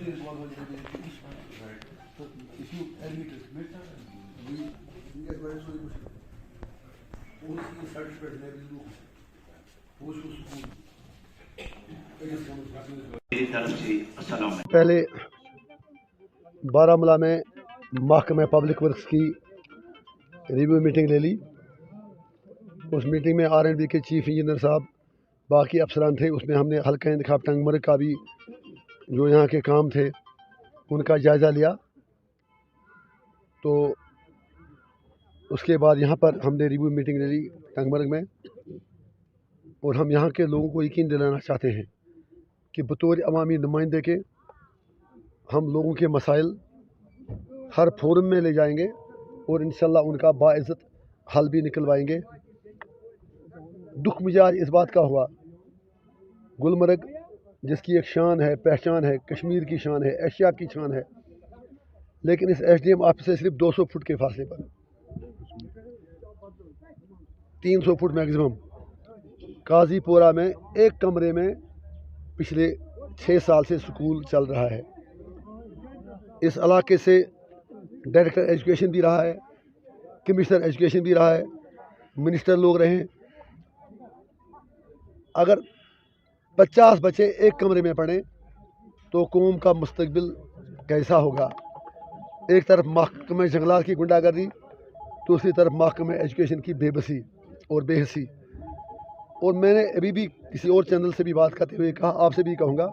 mostly involved in the education. Right. So if you admit it, we get very sorry. Who's the certificate level? Who's school? पहले बारामूला में महकमे public works की review meeting ले ली। उस meeting में R&B के chief engineer साहब बाकी अफसरान थे। उसमें हमने हल्का इंतखाब टंगमर्ग का भी जो यहाँ के काम थे उनका जायज़ा लिया। तो उसके बाद यहाँ पर हमने रिव्यू मीटिंग ले ली टंगमर्ग में, और हम यहाँ के लोगों को यकीन दिलाना चाहते हैं कि बतौर अवामी नुमाइंदे के हम लोगों के मसाइल हर फोरम में ले जाएंगे और इंशाल्लाह उनका बाइज़्ज़त हल भी निकलवाएंगे। दुख मिजाज इस बात का हुआ, गुलमर्ग जिसकी एक शान है, पहचान है, कश्मीर की शान है, एशिया की शान है, लेकिन इस SDM ऑफिस से सिर्फ 200 फुट के फासले पर, 300 फुट मैक्सिमम, काजीपुरा में एक कमरे में पिछले 6 साल से स्कूल चल रहा है। इस इलाके से डायरेक्टर एजुकेशन भी रहा है, कमिश्नर एजुकेशन भी रहा है, मिनिस्टर लोग रहे। अगर 50 बच्चे एक कमरे में पढ़ें तो कौम का मुस्तकबिल कैसा होगा? एक तरफ महकमे जंगलात की गुंडागर्दी, दूसरी तरफ महकमे एजुकेशन की बेबसी और बेहसी। और मैंने अभी भी किसी और चैनल से भी बात करते हुए कहा, आपसे भी कहूँगा,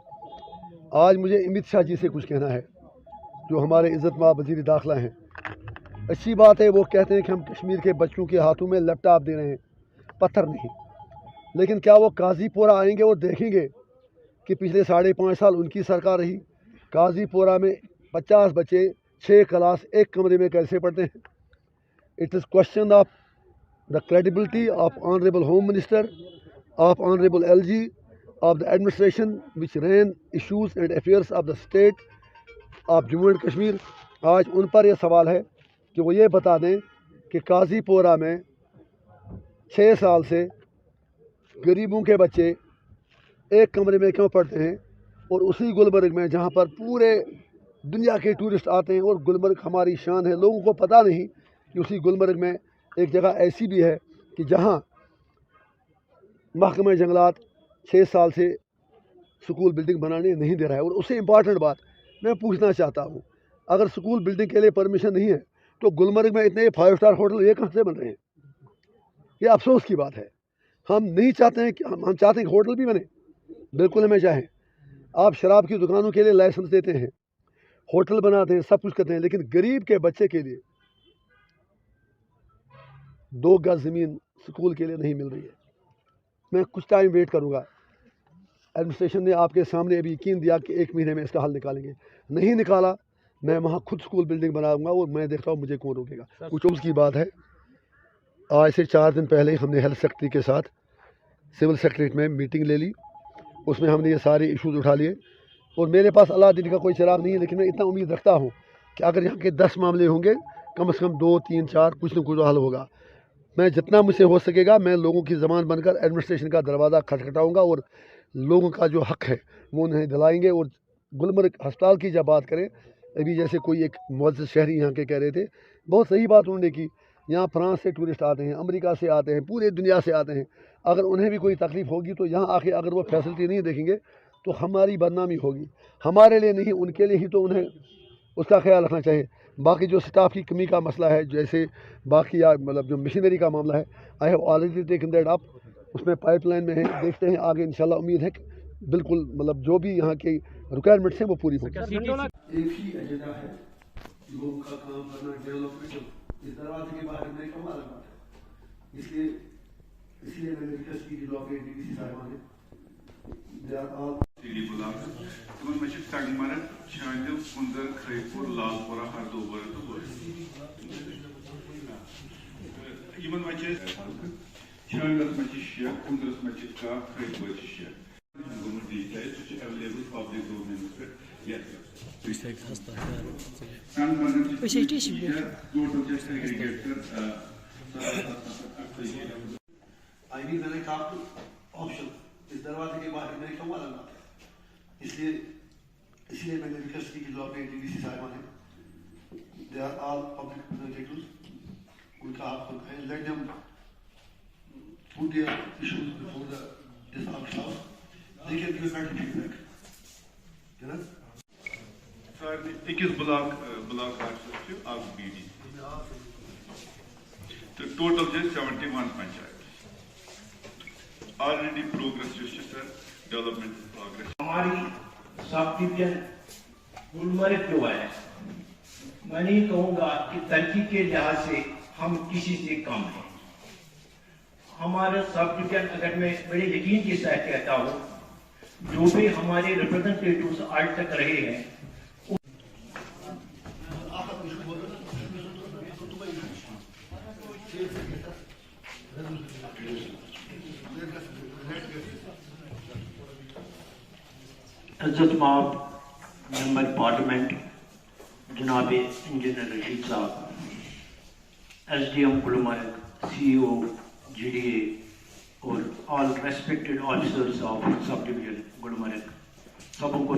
आज मुझे अमित शाह जी से कुछ कहना है, जो हमारे इज़्ज़त-माब वज़ीर दाखिला हैं। अच्छी बात है, वो कहते हैं कि हम कश्मीर के बच्चों के हाथों में लैपटॉप दे रहे हैं, पत्थर नहीं। लेकिन क्या वो काजीपुरा आएंगे और देखेंगे कि पिछले 5.5 साल उनकी सरकार रही, काजीपुरा में 50 बच्चे 6 क्लास एक कमरे में कैसे पढ़ते हैं? It is question of the credibility of honourable home minister, of honourable LG, of the administration which ran issues and affairs of the state of Jammu and Kashmir. आज उन पर यह सवाल है कि वो ये बता दें कि काजीपुरा में 6 साल से गरीबों के बच्चे एक कमरे में क्यों पढ़ते हैं, और उसी गुलमर्ग में जहाँ पर पूरे दुनिया के टूरिस्ट आते हैं, और गुलमर्ग हमारी शान है। लोगों को पता नहीं कि उसी गुलमर्ग में एक जगह ऐसी भी है कि जहाँ महकमा जंगलात 6 साल से स्कूल बिल्डिंग बनाने नहीं दे रहा है। और उससे इम्पॉर्टेंट बात मैं पूछना चाहता हूँ, अगर स्कूल बिल्डिंग के लिए परमिशन नहीं है तो गुलमर्ग में इतने 5 स्टार होटल ये कहाँ से बन रहे हैं? ये अफसोस की बात है। हम नहीं चाहते हैं कि हम चाहते हैं कि होटल भी बने, बिल्कुल हमें चाहें। आप शराब की दुकानों के लिए लाइसेंस देते हैं, होटल बनाते हैं, सब कुछ करते हैं, लेकिन गरीब के बच्चे के लिए 2 गज ज़मीन स्कूल के लिए नहीं मिल रही है। मैं कुछ टाइम वेट करूँगा। एडमिनिस्ट्रेशन ने आपके सामने अभी यकीन दिया कि 1 महीने में इसका हल निकालेंगे, नहीं निकाला, मैं वहाँ खुद स्कूल बिल्डिंग बनाऊँगा और मैं देखता हूँ मुझे कौन रोकेगा। कुछ उसकी बात है, आज से 4 दिन पहले हमने हेल्थ सेक्रेटरी के साथ सिविल सेक्रेटरीट में मीटिंग ले ली। उसमें हमने ये सारे इश्यूज़ उठा लिए, और मेरे पास अल्लाह दिन का कोई चिराग नहीं है, लेकिन मैं इतना उम्मीद रखता हूँ कि अगर यहाँ के 10 मामले होंगे, कम से कम 2, 3, 4 कुछ न कुछ हल होगा। मैं जितना मुझसे हो सकेगा, मैं लोगों की ज़बान बनकर एडमिनिस्ट्रेशन का दरवाज़ा खटखटाऊँगा और लोगों का जो हक़ है वो उन्हें दिलाएंगे। और गुलमर्ग अस्पताल की जब बात करें, अभी जैसे कोई एक मुअज़्ज़िज़ शहरी यहाँ के कह रहे थे, बहुत सही बात उन्होंने की। यहाँ फ्रांस से टूरिस्ट आते हैं, अमेरिका से आते हैं, पूरे दुनिया से आते हैं। अगर उन्हें भी कोई तकलीफ़ होगी तो यहाँ आके अगर वो फैसिलिटी नहीं देखेंगे तो हमारी बदनामी होगी। हमारे लिए नहीं, उनके लिए ही तो उन्हें उसका ख्याल रखना चाहिए। बाकी जो स्टाफ की कमी का मसला है, जैसे बाकी मतलब जो मशीनरी का मामला है, I have already taken that up, उसमें पाइपलाइन में है, देखते हैं आगे इंशाल्लाह। उम्मीद है कि बिल्कुल मतलब जो भी यहाँ की रिक्वायरमेंट्स हैं वो पूरी होंगी। एक ही एजेंडा है, लोगों का काम करना, डेवलपमेंट। इस दरवाजे के बाहर में कम अलग बात है, इसलिए मैंने रिक्वेस्ट की जो आपके DDC साहिबान हैं, दे आर ऑल तुम में टंगमर्ग, शांडिल, कुंदर, खैपुर, लालपुरा, हरदोबर तो यमन में शांडिल में 6, कुंदर में 4, खैपुर 6 available public domain पे yes मैंने कहा ऑप्शन इस दरवाजे के बाहर मैंने कहा अलग बात है, इसलिए اس لیے میں نے ریکویسٹ کی کہ جو اپنے ڈی سی صاحبان ہیں دے آر آل پبلک ریپریزنٹیٹیوز ان کا آپ خود ہے let them put their issues before this house. They can give back feedback. You know? Sir, ekis block arts to ak BD. The total is 71 panchayats. Already progress is sir, development progress. हमारी sub division Gulmarg जो है मैं नहीं कहूँगा कि तरक्की के लिहाज से हम किसी से कम हैं। हमारे सब डिवीजन अगर मैं बड़े यकीन के साथ कहता हूँ जो भी हमारे रिप्रेजेंटेटिव्स आज तक रहे हैं इज्जत माब मेंबर पार्लियामेंट जनाब इंजीनियर रशीद साहब, SDM गुलमर्ग, CEO GDA और all respected officers of sub division Gulmarg, सबों को